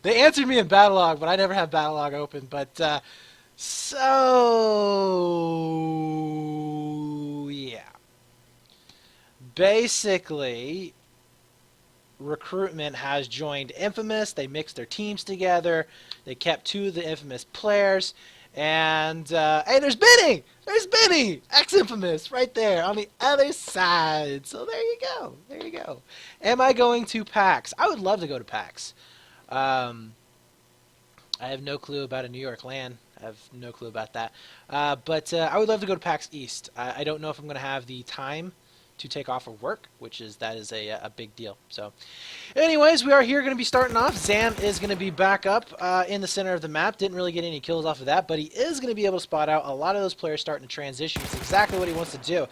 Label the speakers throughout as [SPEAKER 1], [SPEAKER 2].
[SPEAKER 1] They answered me in battle log, but I never have battle log open. But so yeah, basically, Recruitment has joined Infamous. They mixed their teams together. They kept two of the Infamous players. And, hey, there's Benny! There's Benny! Ex-Infamous, right there on the other side. So there you go. There you go. Am I going to PAX? I would love to go to PAX. I have no clue about a New York LAN. I have no clue about that. But I would love to go to PAX East. I don't know if I'm going to have the time to take off of work, that is a big deal. So anyways, we are here going to be starting off. Zam is going to be back up in the center of the map. Didn't really get any kills off of that, but he is going to be able to spot out a lot of those players starting to transition. It's exactly what he wants to do,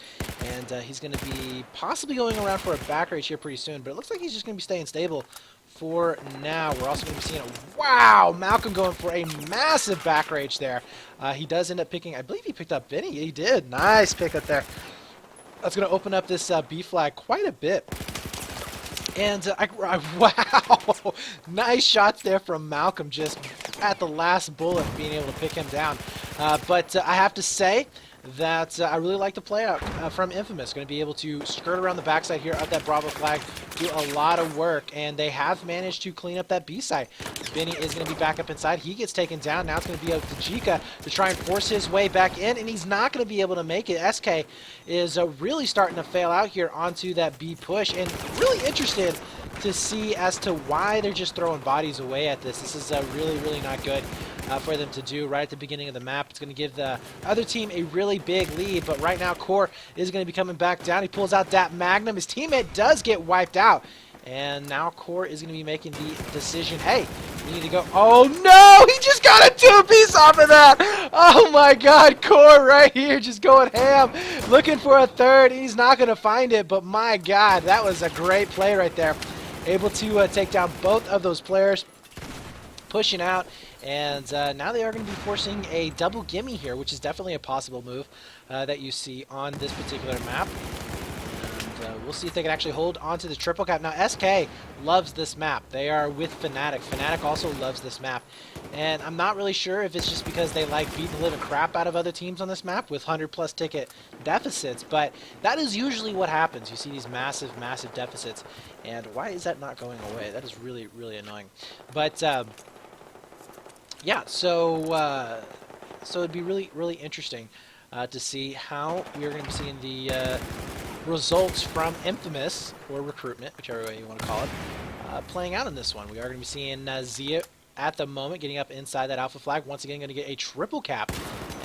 [SPEAKER 1] and he's going to be possibly going around for a back rage here pretty soon, but it looks like he's just going to be staying stable for now. We're also going to be seeing wow, Malcolm going for a massive back rage there. He does end up picking, I believe he picked up Benny. He did. Nice pick up there. That's going to open up this B flag quite a bit. And wow, nice shots there from Malcolm, just at the last bullet being able to pick him down. But I have to say that I really like the play out from Infamous. Going to be able to skirt around the backside here of that Bravo flag, do a lot of work, and they have managed to clean up that B side. Benny is going to be back up inside. He gets taken down. Now it's going to be up to Jika to try and force his way back in, and he's not going to be able to make it. SK is really starting to fail out here onto that B push, and really interested to see as to why they're just throwing bodies away at this. This is really, really not good for them to do right at the beginning of the map. It's going to give the other team a really big lead, but right now Core is going to be coming back down. He pulls out that Magnum. His teammate does get wiped out, and now Core is going to be making the decision, hey, you need to go. Oh no, he just got a two-piece off of that. Oh my god, Core right here just going ham, looking for a third. He's not going to find it, but my god, that was a great play right there. Able to take down both of those players, pushing out, and now they are going to be forcing a double gimme here, which is definitely a possible move that you see on this particular map. And we'll see if they can actually hold on to the triple cap. Now, SK loves this map. They are with Fnatic. Fnatic also loves this map. And I'm not really sure if it's just because they like beating the living crap out of other teams on this map with 100+ ticket deficits, but that is usually what happens. You see these massive, massive deficits. And why is that not going away? That is really, really annoying. But yeah, so it'd be really, really interesting to see how we're going to be seeing the results from Infamous, or Recruitment, whichever way you want to call it, playing out in this one. We are going to be seeing Zia at the moment getting up inside that alpha flag. Once again, going to get a triple cap.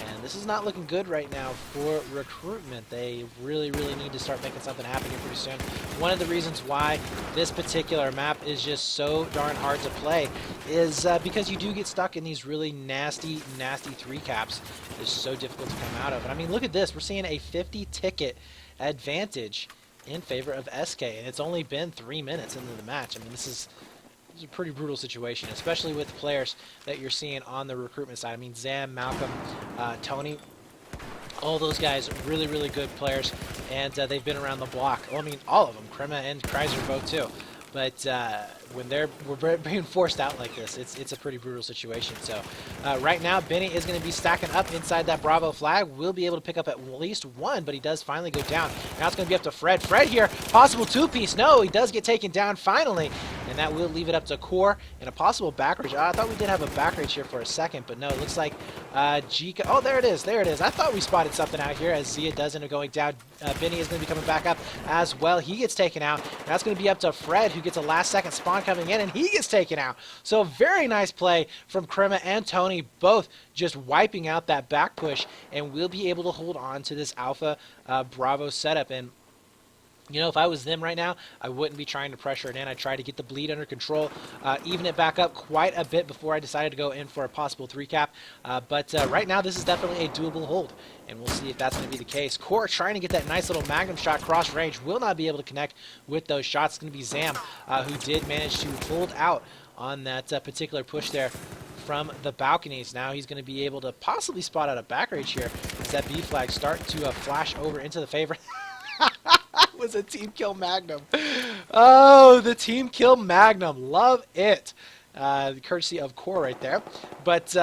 [SPEAKER 1] And this is not looking good right now for Recruitment. They really, really need to start making something happen here pretty soon. One of the reasons why this particular map is just so darn hard to play is because you do get stuck in these really nasty, nasty 3 caps. It's so difficult to come out of. And I mean, look at this. We're seeing a 50 ticket advantage in favor of SK, and it's only been 3 minutes into the match. I mean, this is a pretty brutal situation, especially with the players that you're seeing on the Recruitment side. I mean, Zam, Malcolm, Tony, all those guys, really, really good players, and they've been around the block. Well, I mean, all of them. Krema and Kreiser both too. But when we're being forced out like this, it's a pretty brutal situation. So right now, Benny is going to be stacking up inside that Bravo flag. Will be able to pick up at least one, but he does finally go down. Now it's going to be up to Fred. Fred here, possible 2-piece. No, he does get taken down finally, and that will leave it up to Core and a possible back rage. I thought we did have a back rage here for a second, but no, it looks like Jika. Oh, there it is. There it is. I thought we spotted something out here as Zia does end up going down. Benny is going to be coming back up as well. He gets taken out. Now it's going to be up to Fred, who gets a last-second spawn coming in, and he gets taken out. So very nice play from Krema and Tony, both just wiping out that back push, and we'll be able to hold on to this Alpha Bravo setup. And you know, if I was them right now, I wouldn't be trying to pressure it in. I'd try to get the bleed under control, even it back up quite a bit before I decided to go in for a possible 3 cap. But right now, this is definitely a doable hold, and we'll see if that's going to be the case. Core trying to get that nice little Magnum shot cross range, will not be able to connect with those shots. It's going to be Zam, who did manage to hold out on that particular push there from the balconies. Now he's going to be able to possibly spot out a back rage here as that B flag start to flash over into the favor. Was a team kill Magnum. Oh, the team kill Magnum. Love it. courtesy of Core right there. But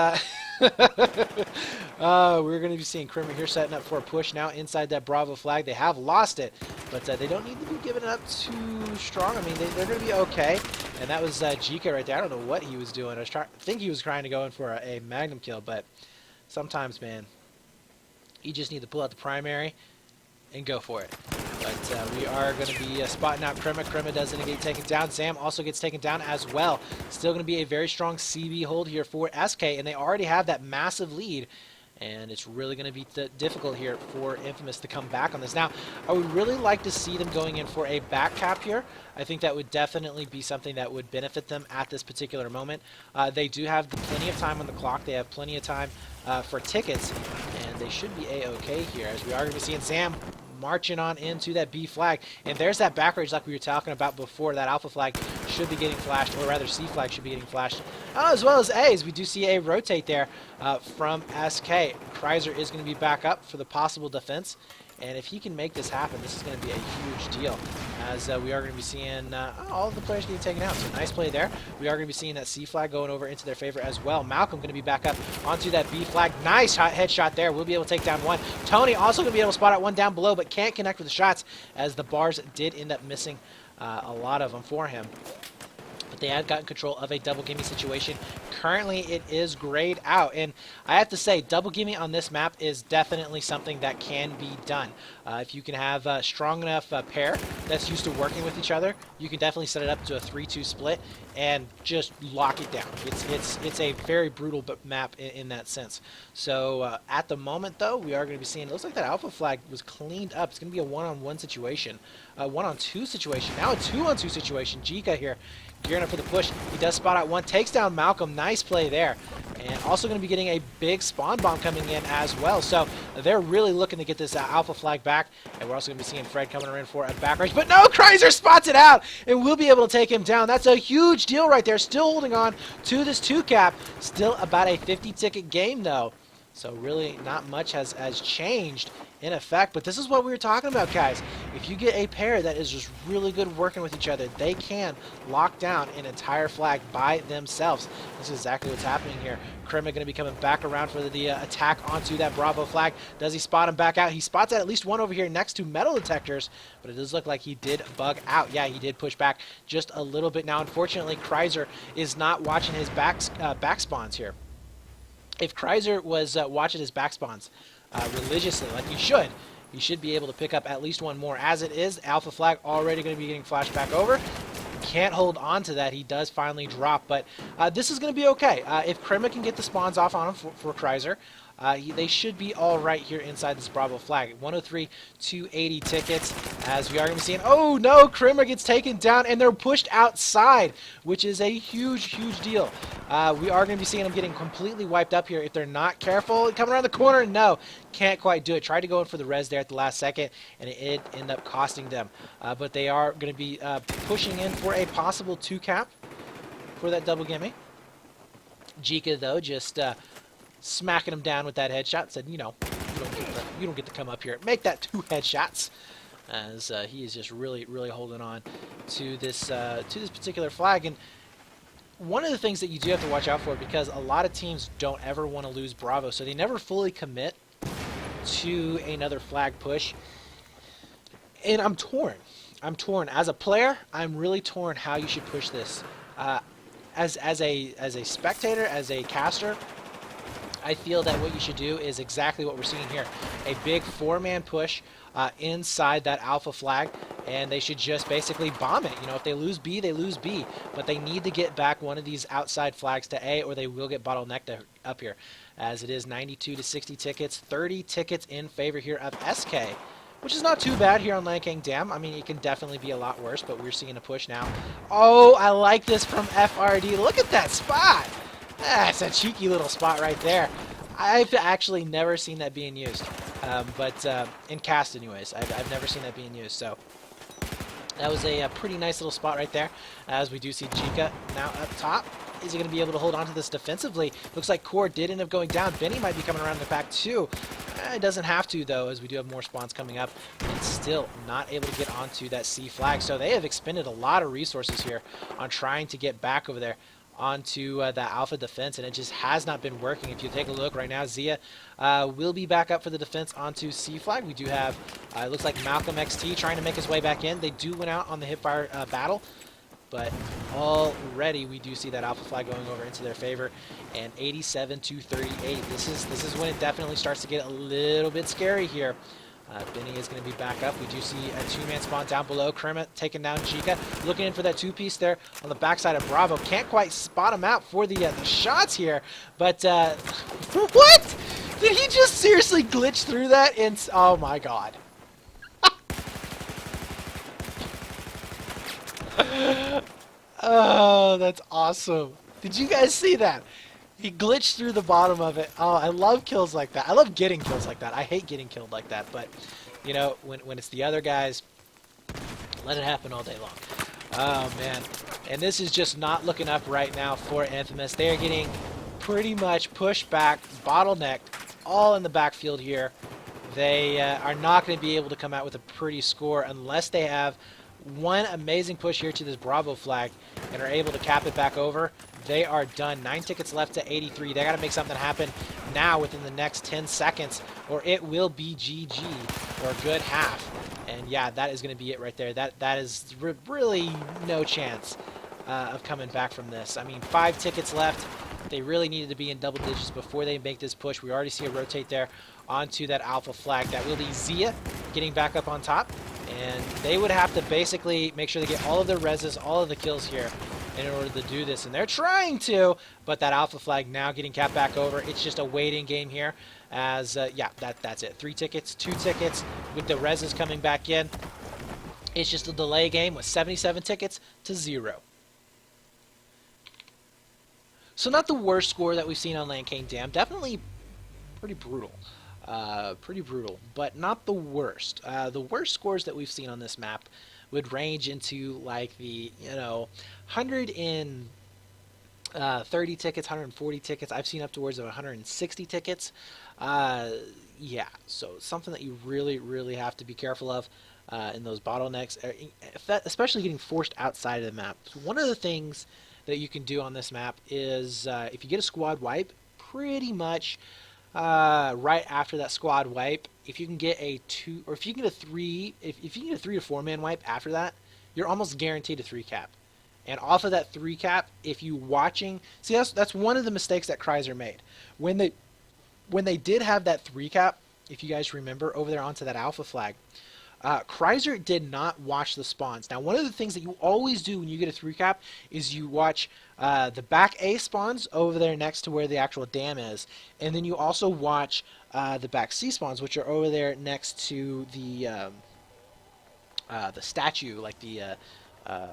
[SPEAKER 1] we're going to be seeing Crimmer here setting up for a push now inside that Bravo flag. They have lost it, but they don't need to be giving it up too strong. I mean, they're going to be okay. And that was Jika right there. I don't know what he was doing. I think he was trying to go in for a Magnum kill, but sometimes, man, you just need to pull out the primary and go for it. But we are going to be spotting out Krima. Krima doesn't get taken down. Sam also gets taken down as well. Still going to be a very strong CB hold here for SK, and they already have that massive lead. And it's really going to be difficult here for Infamous to come back on this. Now, I would really like to see them going in for a back cap here. I think that would definitely be something that would benefit them at this particular moment. They do have plenty of time on the clock. They have plenty of time for tickets, and they should be A-okay here, as we are going to be seeing Sam marching on into that B flag. And there's that back rage like we were talking about before. That alpha flag should be getting flashed, or rather C flag should be getting flashed. As well as A's, we do see a rotate there from SK. Kreiser is going to be back up for the possible defense. And if he can make this happen, this is going to be a huge deal, as we are going to be seeing all of the players getting taken out. So nice play there. We are going to be seeing that C flag going over into their favor as well. Malcolm going to be back up onto that B flag. Nice headshot there. We'll be able to take down one. Tony also going to be able to spot out one down below, but can't connect with the shots, as the bars did end up missing a lot of them for him. But they had gotten control of a double gimme situation. Currently, it is grayed out, and I have to say, double gimme on this map is definitely something that can be done. If you can have a strong enough pair that's used to working with each other, you can definitely set it up to a 3-2 split and just lock it down. It's a very brutal map in that sense. So at the moment, though, we are going to be seeing, it looks like that alpha flag was cleaned up. It's going to be a one-on-one situation, a one-on-two situation, now a two-on-two situation. Jika here gearing up for the push. He does spot out one, takes down Malcolm. Nice play there. And also going to be getting a big spawn bomb coming in as well. So they're really looking to get this alpha flag back. And we're also going to be seeing Fred coming in for a back rage. But no, Kreiser spots it out, and we'll be able to take him down. That's a huge deal right there. Still holding on to this 2-cap. Still about a 50-ticket game, though. So really not much has changed in effect, but this is what we were talking about, guys. If you get a pair that is just really good working with each other, they can lock down an entire flag by themselves. This is exactly what's happening here. Krima going to be coming back around for the attack onto that Bravo flag. Does he spot him back out? He spots at least one over here next to metal detectors, but it does look like he did bug out. Yeah, he did push back just a little bit. Now, unfortunately, Kreiser is not watching his back spawns here. If Kreiser was watching his back spawns religiously, like he should be able to pick up at least one more. As it is, alpha flag already going to be getting flashed back over. Can't hold on to that. He does finally drop, but this is going to be okay. If Krima can get the spawns off on him for Kreiser, they should be all right here inside this Bravo flag. 103, 280 tickets, as we are going to be seeing. Oh no, Krima gets taken down, and they're pushed outside, which is a huge, huge deal. We are going to be seeing them getting completely wiped up here if they're not careful. Coming around the corner, no, can't quite do it. Tried to go in for the res there at the last second, and it ended up costing them. But they are going to be pushing in for a possible 2-cap for that double gimme. Jika, though, just smacking him down with that headshot, said, you know, you don't get to come up here. Make that 2 headshots, as he is just really, really holding on to this particular flag. And one of the things that you do have to watch out for, because a lot of teams don't ever want to lose Bravo, so they never fully commit to another flag push. And I'm torn. As a player, I'm really torn how you should push this. As a spectator, as a caster, I feel that what you should do is exactly what we're seeing here. A big 4-man push inside that alpha flag, and they should just basically bomb it. You know, if they lose B, they lose B. But they need to get back one of these outside flags to A, or they will get bottlenecked up here. As it is 92 to 60 tickets, 30 tickets in favor here of SK, which is not too bad here on Lankang Dam. I mean, it can definitely be a lot worse, but we're seeing a push now. Oh, I like this from FRD. Look at that spot. That's a cheeky little spot right there. I've actually never seen that being used, but in cast anyways. I've never seen that being used, so that was a pretty nice little spot right there, as we do see Jika now up top. Is he going to be able to hold on to this defensively? Looks like Core did end up going down. Benny might be coming around the back too. It doesn't have to, though, as we do have more spawns coming up, and still not able to get onto that C flag. So they have expended a lot of resources here on trying to get back over there. onto that Alpha defense, and it just has not been working. If you take a look right now, Zia will be back up for the defense onto C flag. We do have, it looks like Malcolm XT trying to make his way back in. They do win out on the hipfire battle, but already we do see that Alpha flag going over into their favor, and 87 to 38. This is when it definitely starts to get a little bit scary here. Benny is going to be back up. We do see a two-man spawn down below. Kermit taking down Chica. Looking in for that two-piece there on the backside of Bravo. Can't quite spot him out for the shots here. But, what? Did he just seriously glitch through that? Oh, my God. Oh, that's awesome. Did you guys see that? He glitched through the bottom of it. Oh, I love kills like that. I love getting kills like that. I hate getting killed like that. But, you know, when it's the other guys, let it happen all day long. Oh, man. And this is just not looking up right now for Infamous. They are getting pretty much pushed back, bottlenecked, all in the backfield here. They are not going to be able to come out with a pretty score unless they have one amazing push here to this Bravo flag and are able to cap it back over. They are done. 9 tickets left to 83. They got to make something happen now within the next 10 seconds, or it will be GG or a good half. And yeah, that is going to be it right there. That is really no chance of coming back from this. I mean, 5 tickets left. They really needed to be in double digits before they make this push. We already see a rotate there onto that Alpha flag. That will be Zia getting back up on top. And they would have to basically make sure they get all of their reses, all of the kills here in order to do this. And they're trying to, but that Alpha flag now getting capped back over. It's just a waiting game here as, yeah, that's it. 3 tickets, 2 tickets with the reses coming back in. It's just a delay game with 77 tickets to 0. So not the worst score that we've seen on Lancane Dam. Definitely pretty brutal. But not the worst. The worst scores that we've seen on this map would range into like the, 130 tickets, 140 tickets. I've seen up towards of 160 tickets. Yeah, so something that you really, really have to be careful of in those bottlenecks, especially getting forced outside of the map. So one of the things that you can do on this map is if you get a squad wipe, pretty much right after that squad wipe, if you can get a 2 or if you can get a 3, if you can get a 3 to 4 man wipe after that, you're almost guaranteed a 3 cap. And off of that 3 cap, if you watching, see that's one of the mistakes that Chrysler made when they did have that 3 cap. If you guys remember over there onto that Alpha flag, Chrysler did not watch the spawns. Now, one of the things that you always do when you get a 3 cap is you watch the back A spawns over there next to where the actual dam is, and then you also watch the back C spawns, which are over there next to the statue, like the I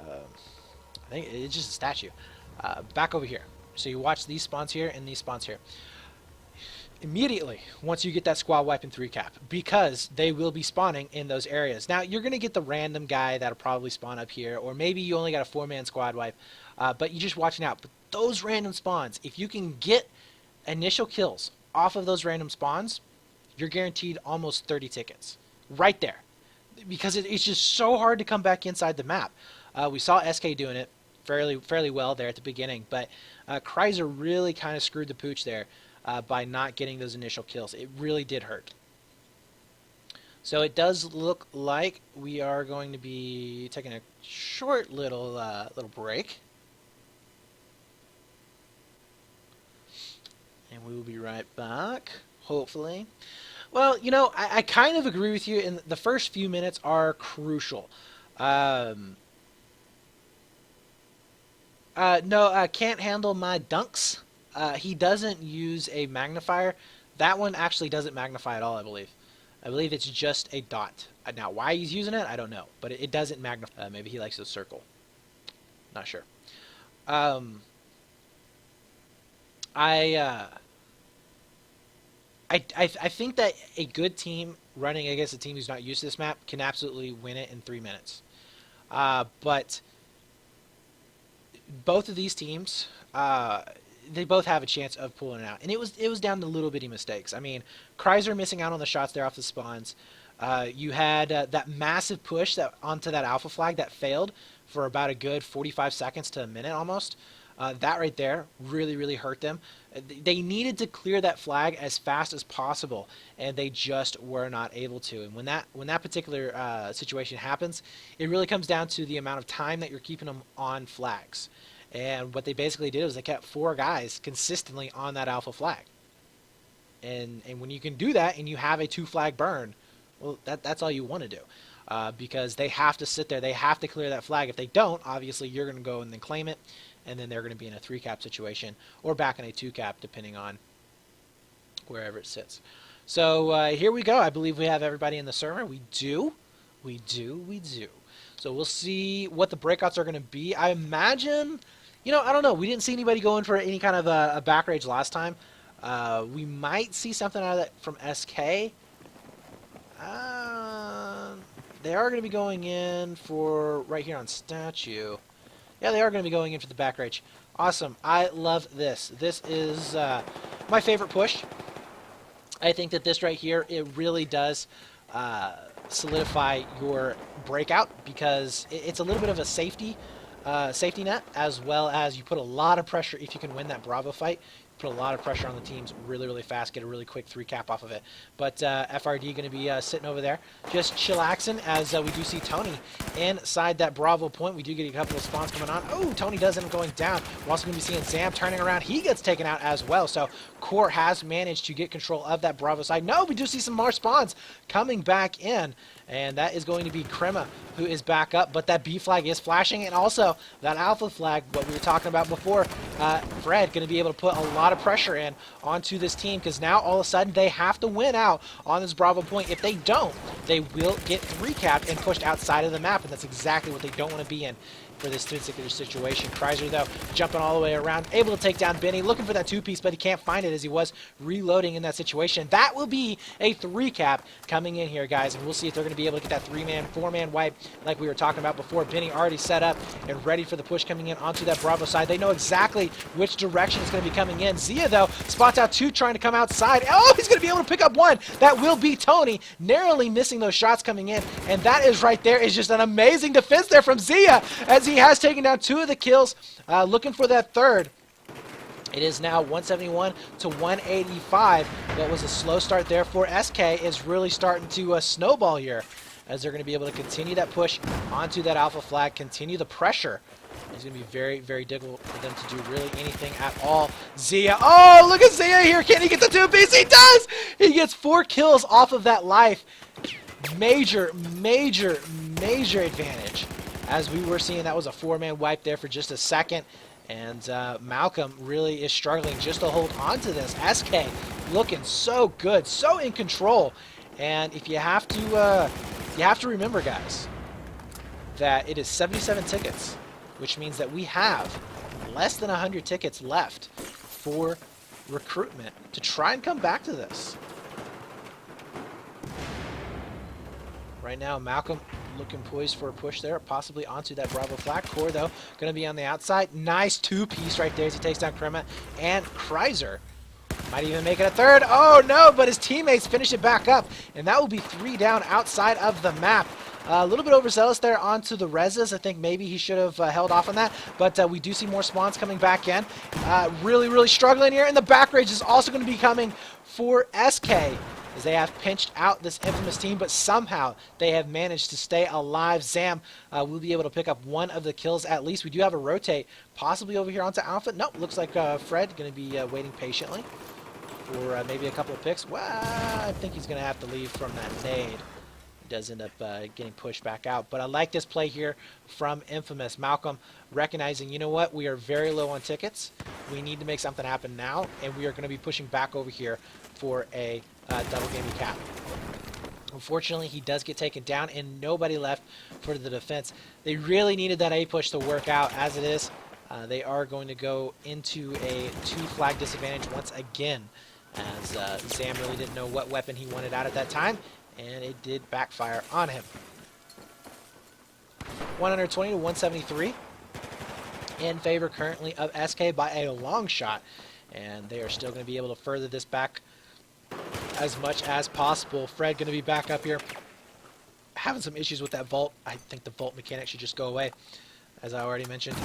[SPEAKER 1] think it's just a statue back over here. So you watch these spawns here and these spawns here. Immediately, once you get that squad wipe and 3 cap, because they will be spawning in those areas. Now, you're going to get the random guy that'll probably spawn up here, or maybe you only got a 4-man squad wipe, but you're just watching out. But those random spawns, if you can get initial kills off of those random spawns, you're guaranteed almost 30 tickets. Right there. Because it's just so hard to come back inside the map. We saw SK doing it fairly well there at the beginning, but Chrysler really kind of screwed the pooch there. By not getting those initial kills. It really did hurt. So it does look like we are going to be taking a short little break. And we will be right back, hopefully. Well, I kind of agree with you, and the first few minutes are crucial. No, I can't handle my dunks. He doesn't use a magnifier. That one actually doesn't magnify at all, I believe. I believe it's just a dot. Now, why he's using it, I don't know. But it doesn't magnify. Maybe he likes a circle. Not sure. I think that a good team running against a team who's not used to this map can absolutely win it in 3 minutes. But both of these teams... they both have a chance of pulling it out. And it was down to little bitty mistakes. I mean, Chrysler missing out on the shots there off the spawns. You had that massive push onto that Alpha flag that failed for about a good 45 seconds to a minute almost. That right there really, really hurt them. They needed to clear that flag as fast as possible, and they just were not able to. And when that particular situation happens, it really comes down to the amount of time that you're keeping them on flags. And what they basically did was they kept 4 guys consistently on that alpha flag. And when you can do that and you have a 2 flag burn, well, that's all you want to do. Because they have to sit there. They have to clear that flag. If they don't, obviously you're going to go and then claim it, and then they're going to be in a 3 cap situation or back in a 2 cap depending on wherever it sits. So here we go. I believe we have everybody in the server. We do. So we'll see what the breakouts are going to be. I imagine, I don't know. We didn't see anybody going for any kind of a back rage last time. We might see something out of that from SK. They are going to be going in for right here on statue. Yeah, they are going to be going in for the back rage. Awesome. I love this. This is my favorite push. I think that this right here, it really does solidify your breakout because it's a little bit of a safety net, as well as you put a lot of pressure if you can win that Bravo fight. Put a lot of pressure on the teams really, really fast, get a really quick 3 cap off of it. But FRD going to be sitting over there, just chillaxing as we do see Tony inside that Bravo point. We do get a couple of spawns coming on. Oh, Tony does end up going down. We're also going to be seeing Zam turning around. He gets taken out as well. So Core has managed to get control of that Bravo side. No, we do see some more spawns coming back in. And that is going to be Crema, who is back up. But that B flag is flashing. And also that Alpha flag, what we were talking about before, Fred going to be able to put a lot of pressure in onto this team. Because now all of a sudden they have to win out on this Bravo point. If they don't, they will get 3 capped and pushed outside of the map. And that's exactly what they don't want to be in for this particular situation. Kreiser, though, jumping all the way around, able to take down Benny, looking for that 2-piece, but he can't find it as he was reloading in that situation. That will be a 3 cap coming in here, guys, and we'll see if they're going to be able to get that 3-man, 4-man wipe like we were talking about before. Benny already set up and ready for the push coming in onto that Bravo side. They know exactly which direction it's going to be coming in. Zia, though, spots out 2 trying to come outside. Oh, he's going to be able to pick up 1. That will be Tony, narrowly missing those shots coming in, and that is right there is just an amazing defense there from Zia as he has taken down 2 of the kills, looking for that 3rd. It is now 171 to 185. That was a slow start there for SK. Is really starting to snowball here as they're going to be able to continue that push onto that Alpha flag, continue the pressure. It's going to be very, very difficult for them to do really anything at all. Zia, oh, look at Zia here. Can he get the 2-piece? He does! He gets 4 kills off of that life. Major advantage. As we were seeing, that was a 4-man wipe there for just a second. And Malcolm really is struggling just to hold on to this. SK looking so good, so in control. And if you have to remember, guys, that it is 77 tickets, which means that we have less than 100 tickets left for recruitment to try and come back to this. Right now, Malcolm looking poised for a push there, possibly onto that Bravo flag. Core, though, going to be on the outside. Nice 2-piece right there as he takes down Crema and Kreiser. Might even make it a 3rd. Oh, no, but his teammates finish it back up, and that will be 3 down outside of the map. A little bit overzealous there onto the reses. I think maybe he should have held off on that, but we do see more spawns coming back in. Really struggling here, and the back rage is also going to be coming for SK, as they have pinched out this infamous team, but somehow they have managed to stay alive. Zam will be able to pick up 1 of the kills at least. We do have a rotate, possibly over here onto Alpha. Nope, looks like Fred going to be waiting patiently for maybe a couple of picks. Well, I think he's going to have to leave from that nade. He does end up getting pushed back out. But I like this play here from Infamous. Malcolm recognizing, you know what, we are very low on tickets. We need to make something happen now, and we are going to be pushing back over here for a double gaming cap. Unfortunately, he does get taken down, and nobody left for the defense. They really needed that A push to work out. As it is, they are going to go into a 2-flag disadvantage once again, as Zam really didn't know what weapon he wanted out at that time, and it did backfire on him. 120 to 173 in favor currently of SK by a long shot, and they are still going to be able to further this back as much as possible. Fred going to be back up here, having some issues with that vault. I think the vault mechanic should just go away, as I already mentioned.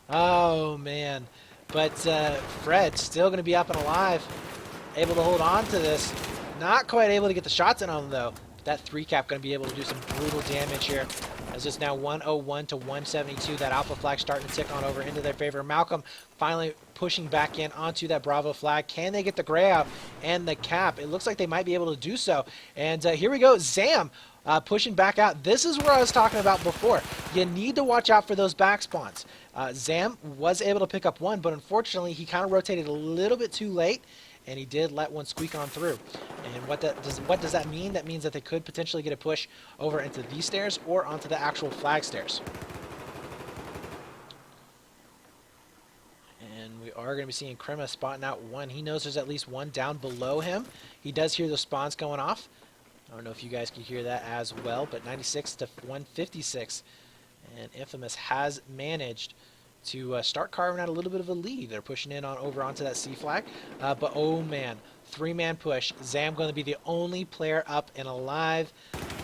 [SPEAKER 1] Oh, man. But Fred still going to be up and alive, able to hold on to this. Not quite able to get the shots in on him, though. That 3-cap going to be able to do some brutal damage here. As it's now 101 to 172. That alpha flag starting to tick on over into their favor. Malcolm finally pushing back in onto that Bravo flag. Can they get the gray out and the cap? It looks like they might be able to do so. And here we go. Zam pushing back out. This is where I was talking about before. You need to watch out for those back spawns. Zam was able to pick up one, but unfortunately he kind of rotated a little bit too late, and he did let one squeak on through. And what does that mean? That means that they could potentially get a push over into these stairs or onto the actual flag stairs. And we are going to be seeing Krema spotting out one. He knows there's at least one down below him. He does hear the spawns going off. I don't know if you guys can hear that as well, but 96 to 156. And Infamous has managed to start carving out a little bit of a lead. They're pushing in over onto that C flag. But oh man, 3-man push. Zam going to be the only player up and alive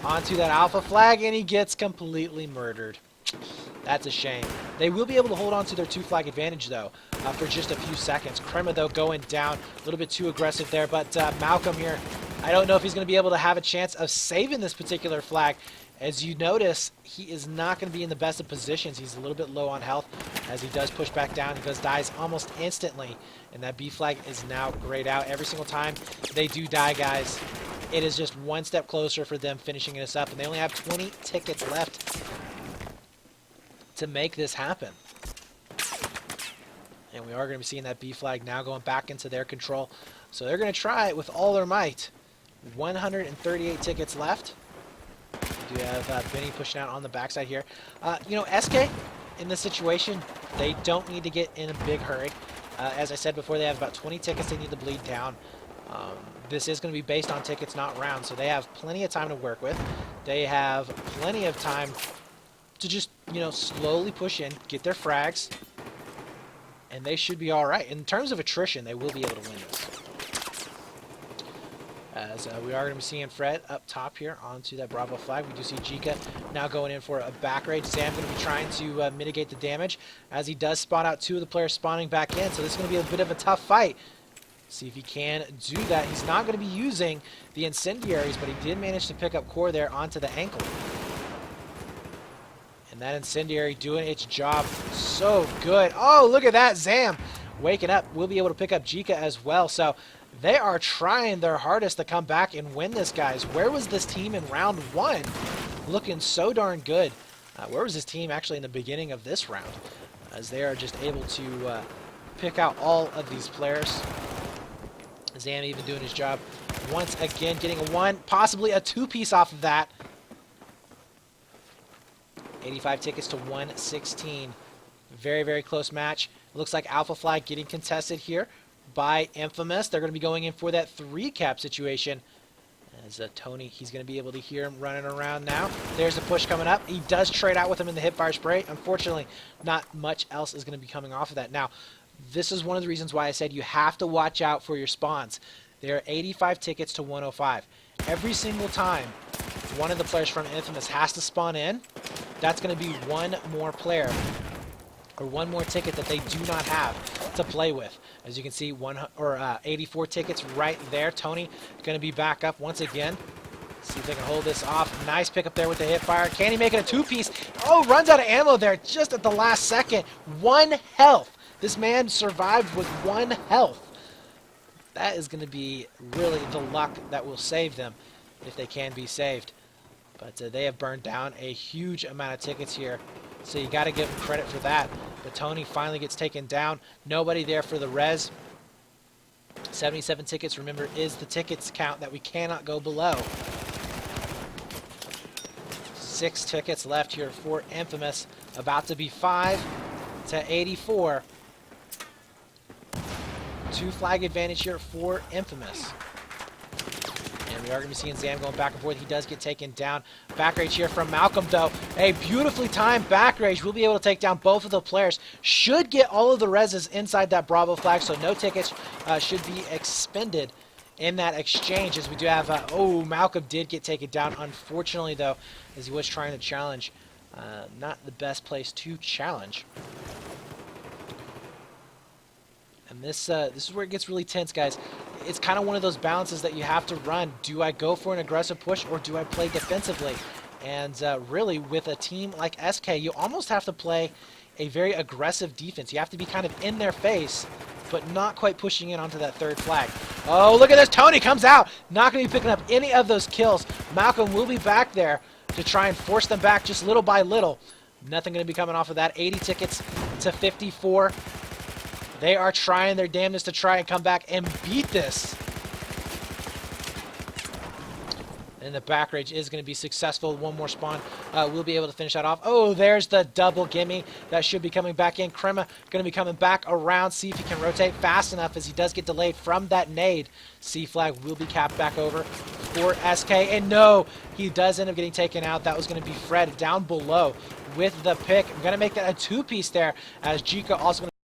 [SPEAKER 1] onto that alpha flag, and he gets completely murdered. That's a shame. They will be able to hold on to their 2-flag advantage, though, for just a few seconds. Krema, though, going down. A little bit too aggressive there, but Malcolm here, I don't know if he's going to be able to have a chance of saving this particular flag. As you notice, he is not going to be in the best of positions. He's a little bit low on health as he does push back down. He dies almost instantly, and that B flag is now grayed out. Every single time they do die, guys, it is just one step closer for them finishing this up, and they only have 20 tickets left to make this happen. And we are going to be seeing that B flag now going back into their control. So they're going to try it with all their might. 138 tickets left. We do have Benny pushing out on the backside here. You know, SK, in this situation, they don't need to get in a big hurry. As I said before, they have about 20 tickets they need to bleed down. This is going to be based on tickets, not rounds, so they have plenty of time to work with. They have plenty of time to just, you know, slowly push in, get their frags, and they should be all right. In terms of attrition, they will be able to win this. As we are going to be seeing Fred up top here onto that Bravo flag. We do see Jika now going in for a back raid. Zam going to be trying to mitigate the damage as he does spot out 2 of the players spawning back in. So this is going to be a bit of a tough fight. See if he can do that. He's not going to be using the incendiaries, but he did manage to pick up core there onto the ankle. And that incendiary doing its job so good. Oh, look at that. Zam waking up. We'll be able to pick up Jika as well. So they are trying their hardest to come back and win this, guys. Where was this team in round 1? Looking so darn good. Where was this team actually in the beginning of this round? As they are just able to pick out all of these players. Zam even doing his job once again, getting a 1, possibly a 2-piece off of that. 85 tickets to 116. Very, very close match. Looks like Alpha Flag getting contested here by Infamous. They're going to be going in for that 3-cap situation. As Tony, he's going to be able to hear him running around now. There's the push coming up. He does trade out with him in the hipfire spray. Unfortunately, not much else is going to be coming off of that. Now, this is one of the reasons why I said you have to watch out for your spawns. There are 85 tickets to 105. Every single time one of the players from Infamous has to spawn in, that's going to be one more player or one more ticket that they do not have to play with. As you can see, 84 tickets right there. Tony going to be back up once again. See if they can hold this off. Nice pickup there with the hip fire. Can he make it a 2-piece? Oh, runs out of ammo there just at the last second. 1 health. This man survived with 1 health. That is going to be really the luck that will save them if they can be saved. But they have burned down a huge amount of tickets here. So you got to give him credit for that. But Tony finally gets taken down. Nobody there for the res. 77 tickets, remember, is the tickets count that we cannot go below. 6 tickets left here for Infamous. About to be 5 to 84. 2-flag advantage here for Infamous. And we are going to be seeing Zam going back and forth. He does get taken down. Back rage here from Malcolm, though. A beautifully timed back rage. We'll be able to take down both of the players. Should get all of the reses inside that Bravo flag, so no tickets should be expended in that exchange. As we do have, oh, Malcolm did get taken down, unfortunately, though, as he was trying to challenge. Not the best place to challenge. this is where it gets really tense, guys. It's kind of one of those balances that you have to run. Do I go for an aggressive push or do I play defensively? And really, with a team like SK, you almost have to play a very aggressive defense. You have to be kind of in their face, but not quite pushing in onto that third flag. Oh, look at this. Tony comes out. Not going to be picking up any of those kills. Malcolm will be back there to try and force them back just little by little. Nothing going to be coming off of that. 80 tickets to 54. They are trying their damnedest to try and come back and beat this. And the back rage is going to be successful. One more spawn. We'll be able to finish that off. Oh, there's the double gimme. That should be coming back in. Krema going to be coming back around. See if he can rotate fast enough as he does get delayed from that nade. C flag will be capped back over for SK. And no, he does end up getting taken out. That was going to be Fred down below with the pick. I'm going to make that a two-piece there as Jika also going to